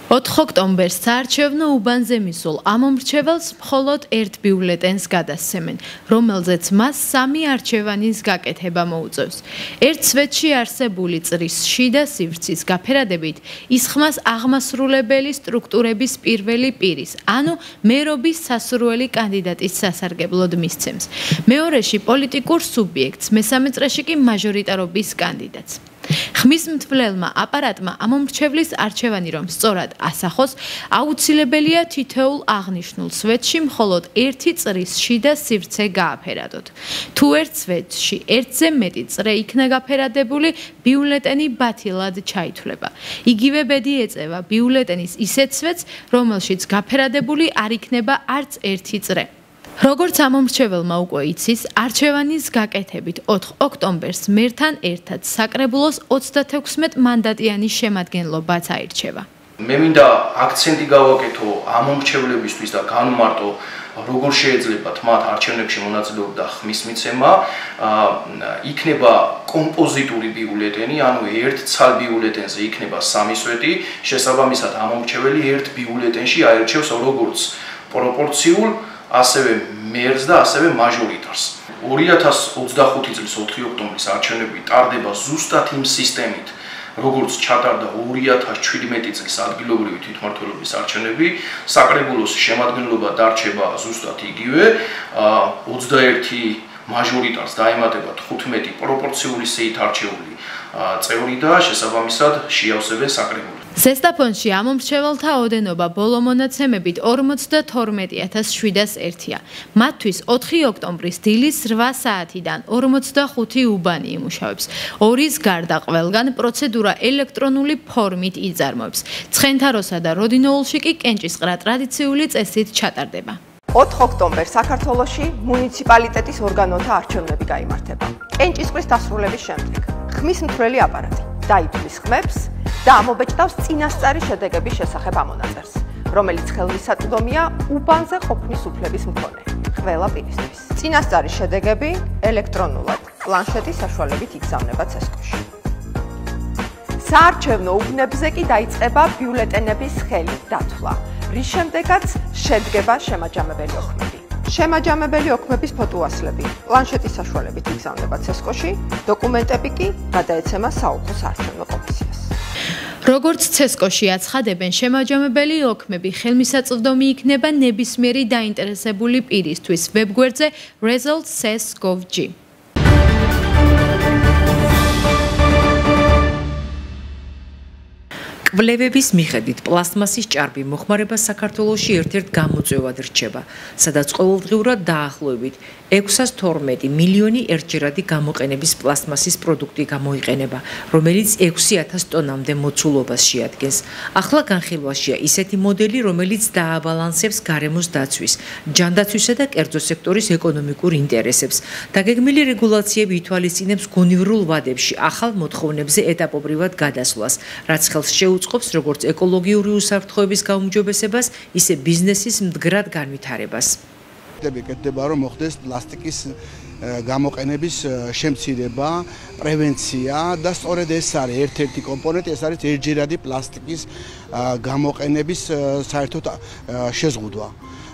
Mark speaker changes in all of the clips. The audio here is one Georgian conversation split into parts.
Speaker 1: 4 ოქტომბერს საარჩევნო უბანზე მისულ ამომრჩეველს მხოლოდ ერთ ბიულეტენს გადასცემენ, რომელზეც მას 3 არჩევანის გაკეთება მოუწევს. ერთ სვეტში არსებული წრის შიდა სივრცის გაფერადებით ისხმას აღმასრულებელი სტრუქტურების პირველი პირის, ანუ მერობის სასურველი კანდიდატის სასარგებლოდ მისცემს. მეორეში პოლიტიკურ სუბიექტს, მესამე წრეში კი მაჟორიტარობის კანდიდატს. ხმის მთვლელმა აპარატმა ამომრჩევლის არჩევანი რომ სწორად ასახოს, აუცილებელია თითოეულ აღნიშნულ სვეტში მხოლოდ ერთი წრის შიდა სივრცე გააფერადოთ. თუ ერთ სვეტში ერთზე მეტი წრე იქნა გაფერადებული, ბიულეტენი ბათილად ჩაითვლება. იგივე ბედი ეწევა ბიულეტენის ისეთ სვეტს, რომელშიც გაფერადებული არ იქნება არც ერთი წრე. როგორც ამომრჩეველმა უკვე იცის, არჩევანის გაკეთებით 4 ოქტომბერს მერთან ერთად საკრებულოს 36 მანდატიანი შემადგენლობაც აირჩევა.
Speaker 2: მე მინდა აქცენტი გავაკეთო ამომრჩევლებისთვის და განვმარტო, როგორ შეიძლებათ მათ არჩევნებში მონაწილეობა და ხმის მიცემა. იქნება კომპოზიტური ბიულეტენი, ანუ ერთ ცალ ბიულეტენზე იქნება 3 სვეტი, შესაბამისად ამომრჩეველი ერთ ბიულეტენში აირჩევს როგორც პროპორციულ ასევე მერს და ასევე მაჟორიტარს. 2025 წლის 4 ოქტომბრის არჩევნები ტარდება ზუსტად იმ სისტემით, როგორც ჩატარდა 2017 წლის ადგილობრივი თვითმმართველობის არჩევნები. საკრებულოს შემადგენლობა დარჩება ზუსტად იგივე, 21 მაჟორიტარს დაემატება 15 პროპორციული სიით არჩეული წევრი და შესაბამისად შეავსებენ საკრებულოს.
Speaker 1: ზესტაფონში ამომრჩეველთა ოდენობა ბოლო მონაცემებით 42701-ია. მათთვის 4 ოქტომბრის დილის 8 საათიდან 45 უბანი იმუშავებს. ორის გარდა ყველგან პროცედურა ელექტრონული ფორმით იწარმოებს. ცხენთაროსა და როდინოულში კი კენჭისყრა ტრადიციული წესით ჩატარდება.
Speaker 3: 4 ოქტომბერს საქართველოში მუნიციპალიტეტის ორგანოთა არჩევნები გაიმართება. კენჭისყრის დასრულების შემდეგ ხმის მთვლელი აპარატი დაითვლის ხმებს და ამობეჭდავს წინასწარი შედეგების შესახებ ამონაწერს, რომელიც ხელმისაწვდომია უბანზე ყოფნის უფლების მქონე ყველა პირისთვის. წინასწარი შედეგები ელექტრონულად პლანშეტის საშუალებით იგზავნება ცესკოში. საარჩევნო უბნებზე კი დაიწყება ბიულეტენების ხელით დათვლა, რის შემდეგაც შედგება შემაჯამებელი ოქმები. შემაჯამებელი ოქმების ფოტოასლები პლანშეტის საშუალებით იგზავნება ცესკოში, დოკუმენტები კი გადაეცემა საოლქო საარჩევნო კომისიას.
Speaker 1: როგორც ცესკოში აცხადებენ, შემაჯამებელი ოქმები ხელმისაწვდომი იქნება ნებისმიერი დაინტერესებული პირისთვის ვებგვერდზე results.ces.gov.g.
Speaker 4: კვლევების მიხედვით პლასტმასის ჭარბი მოხმარება საქართველოში ერთ-ერთ გამოწვევად რჩება, სადაც ყოველდღიურად დაახლოებით 612 მილიონი ერთჯერადი გამოყენების პლასტმასის პროდუქტი გამოიყენება, რომელიც 6000 ტონამდე მოცულობას შეადგენს. ახლა განხილვაშია ისეთი მოდელი, რომელიც დააბალანსებს გარემოს დაცვის, ჯანდაცვისა და კერძო სექტორის ეკონომიკურ ინტერესებს. დაგეგმილი რეგულაციები ითვალისწინებს გონივრულ ვადებში ახალ მოთხოვნებზე ეტაპობრივად გადასვლას, რაც ხელს შეუწყობს როგორც ეკოლოგიური უსაფრთხოების გაუმჯობესებას, ისე ბიზნესის მდგრად განვითარებას.
Speaker 5: კეთდება რომ მოხდეს პლასტიკის გამოყენების შემცირება, პრევენცია და სწორედ ეს არის ერთ-ერთი კომპონენტი, ეს არის ერთჯერადი პლასტიკის გამოყენების საერთოდ შეზღუდვა.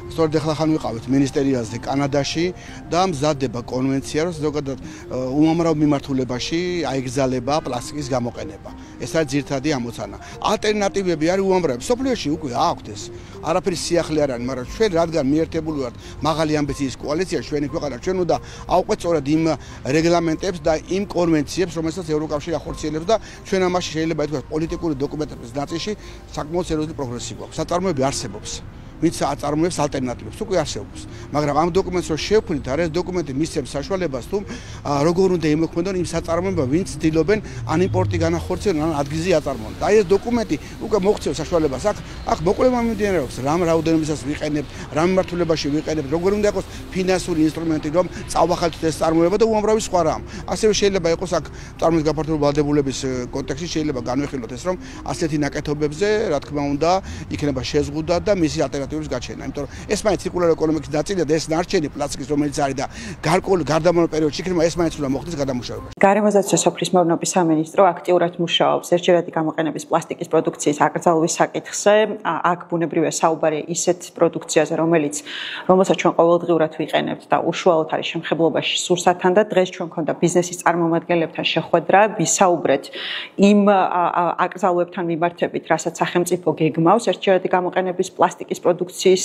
Speaker 5: სწორედ ახლა ხან ვიყავით მინისტერიაზე კანადაში და მზადდება კონვენცია, რომ ზოგადად უამრავ მიმართულებაში აიგზალება პლასტიკის გამოყენება. ეს არის ძირითადი ამოცანა. ალტერნატივები არის უამრავი. სოფლიოში უკვე აქვთ ეს. არაფერი სიახლე არ არის, მაგრამ ჩვენ რადგან მიერთებული ვართ მაღალი ამბიციის კოალიცია, ჩვენი ქვეყანა ჩვენ უნდა ავყვეთ სწორად იმ რეგლამენტებს და იმ კონვენციებს, რომელსაც ევროკავშირი ახორციელებს და ჩვენ ამაში შეიძლება ითქვას პოლიტიკური დოკუმენტების ნაწილში საკმაოდ სერიოზული პროგრესი გვაქვს. საწარმოები არსებობს. ვინც აწარმოებს ალტერნატივებს, უკვე არსებობს. მაგრამ ამ დოკუმენტს რო შევქმნით, არის დოკუმენტი მისცემს საშუალებას თუ როგორ უნდა იმოქმედონ იმ საწარმოებმა, ვინც ცდილობენ ან იმპორტი განახორციელონ, ან ადგილზე აწარმოონ. და ეს დოკუმენტი უკვე მოგვცემს საშუალებას. აქ მოკვლევა მიმდინარეობს, რამ რაოდენობისას ვიყენებთ, რა მიმართულებაში ვიყენებთ, როგორ უნდა იყოს ფინანსური ინსტრუმენტი, რომ წავახალოთ ეს წარმოება და უამრავი სხვა რამ. ასევე შეიძლება იყოს აქ წარმოების გაფართოებული ვალდებულების კონტექსტში შეიძლება განვიხილოთ ეს, რომ ასეთი ნაკეთობებზე, რა თქმა უნდა, იქნება შეზღუდვა და მისი ალტერნატივა ოპერატიულობის გაჩენა. იმიტომ რომ ეს მაინც ცირკულარი ეკონომიკის ნაწილია და ეს ნარჩენი პლასტიკის რომელიც არის და გარკვეული გარდამავალ პერიოდში იქნება ეს მაინც უნდა მოხდეს გადამუშავება.
Speaker 6: გარემოსდაცვის და სოფლის მეურნეობის სამინისტრო აქტიურად მუშაობს ერთჯერადი გამოყენების პლასტიკის პროდუქციის აკრძალვის საკითხზე. აქ ბუნებრივია საუბარი ისეთ პროდუქციაზე, რომელსაც ჩვენ ყოველდღიურად ვიყენებთ და უშუალოდ არის შემხებლობაში სურსათთან და დღეს ჩვენ მქონდა ბიზნესის წარმომადგენლებთან შეხვედრა, ვისაუბრეთ იმ აკრძალვებთან მიმართებით, რასაც სახელმწიფო გეგმავს ერთჯერადი გამოყენების პლასტიკის პროდუქციის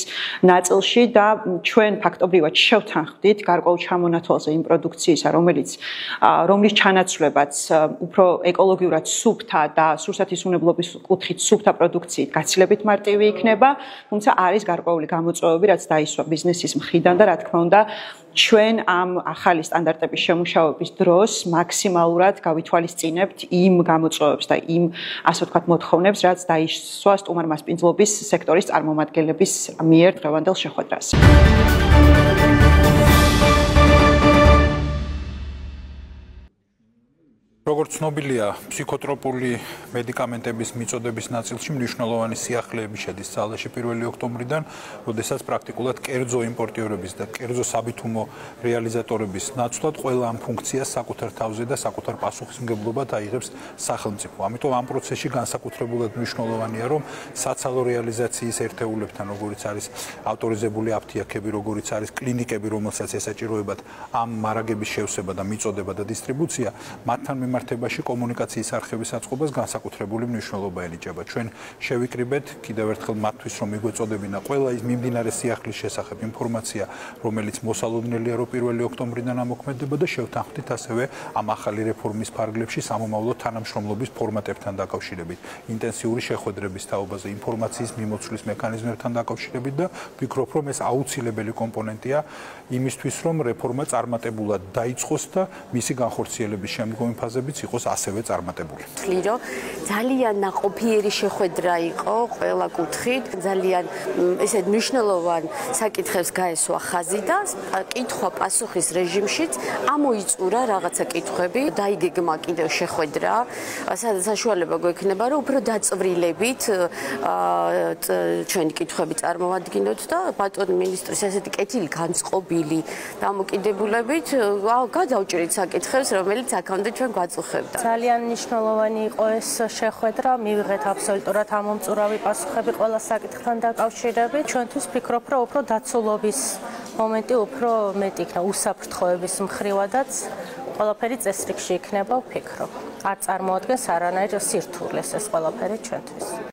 Speaker 6: ნაწილში და ჩვენ ფაქტობრივად შევთანხმდით გარკვეულ ჩამონათვალზე იმ პროდუქციისა, რომლის ჩანაცვლებაც უფრო ეკოლოგიურად სუფთა და სურსათის უნებლობის კუთხით სუფთა პროდუქციით გაცილებით მარტივი იქნება, თუმცა არის გარკვეული გამოწვევები, რაც დაისვა ბიზნესის მხრიდან და რა თქმა უნდა ჩვენ ამ ახალი სტანდარტების შემუშავების დროს მაქსიმალურად გავითვალისწინებთ იმ გამოწვევებს და იმ ასე ვთქვათ მოთხოვნებს, რაც დაისვა სტუმარ-მასპინძლობის სექტორის წარმომადგენლების მიერ დღევანდელ შეხვედრაზე.
Speaker 7: როგორც ცნობილია, ფსიქოტროპული მედიკამენტების მიწოდების ნაწილში მნიშვნელოვანი სიახლეები შედის ძალაში 1 ოქტომბრიდან, როდესაც პრაქტიკულად კერძო იმპორტიორების და კერძო საბითუმო რეალიზატორების ნაცვლად ყველა ამ ფუნქციას საკუთარ თავზე და საკუთარ პასუხისმგებლობად აიღებს სახელმწიფო. ამიტომ ამ პროცესში განსაკუთრებულად მნიშვნელოვანია, რომ საცალო რეალიზაციის ერთეულებთან, როგორიც არის ავტორიზებული აფთიაქები, როგორიც არის კლინიკები, რომელსაც ესაჭიროებათ ამ მარაგების შევსება და მიწოდება და დისტრიბუცია, მათთან მიმართებაში კომუნიკაციის არხების აწყობას განსაკუთრებული მნიშვნელობა ენიჭება. ჩვენ შევიკრიბეთ კიდევ ერთხელ მათთვის, რომ მიგვეწოდებინა ყველა ის მიმდინარე სიახლის შესახებ ინფორმაცია, რომელიც მოსალოდნელია, რომ 1 ოქტომბრიდან ამოქმედება და შევთანხმდით ასევე ამ ახალი რეფორმის ფარგლებში სამომავლო თანამშრომლობის ფორმატებთან დაკავშირებით, ინტენსიური შეხვედრების თაობაზე, ინფორმაციის მიმოცვლის მექანიზმებთან დაკავშირებით და ვფიქრობ, რომ ეს აუცილებელი კომპონენტია იმისთვის, რომ რეფორმა წარმატებულად დაიწყოს და მისი განხორციელების შემდგომი ფაზებიც იყოს ასევე წარმატებული.
Speaker 8: ვთვლი, ძალიან ნაყოფიერი შეხვედრა იყო ყველა კუთხით, ძალიან ესეთ მნიშვნელოვან საკითხებს გაესვა ხაზი და კითხვა-პასუხის რეჟიმშიც ამოიწურა რაღაცა კითხვები, დაიგეგმა კიდევ შეხვედრა, სადაც საშუალება გვექნება, რომ უფრო დაწვრილებით ჩვენი კითხვები წარმოვადგინოთ და ბატონ მინისტრის ესეთი კეთილი განწყობილი დამოკიდებულებით გადავჭრით საკითხებს, რომელიც აქამდე ჩვენ გვაწუხებდა.
Speaker 9: ძალიან მნიშვნელოვანი იყო ეს შეხვედრა, მივიღეთ აბსოლუტურად ამომწურავი პასუხები ყველა საკითხთან დაკავშირებით. ჩვენთვის ვფიქრობ, რომ უფრო დაცულობის მომენტი უფრო მეტი იქნება უსაფრთხოების მხრივადაც ყველაფერი წესრიგში იქნება, ვფიქრობ. არ წარმოადგენს არანაირ სირთულეს ეს ყველაფერი ჩვენთვის.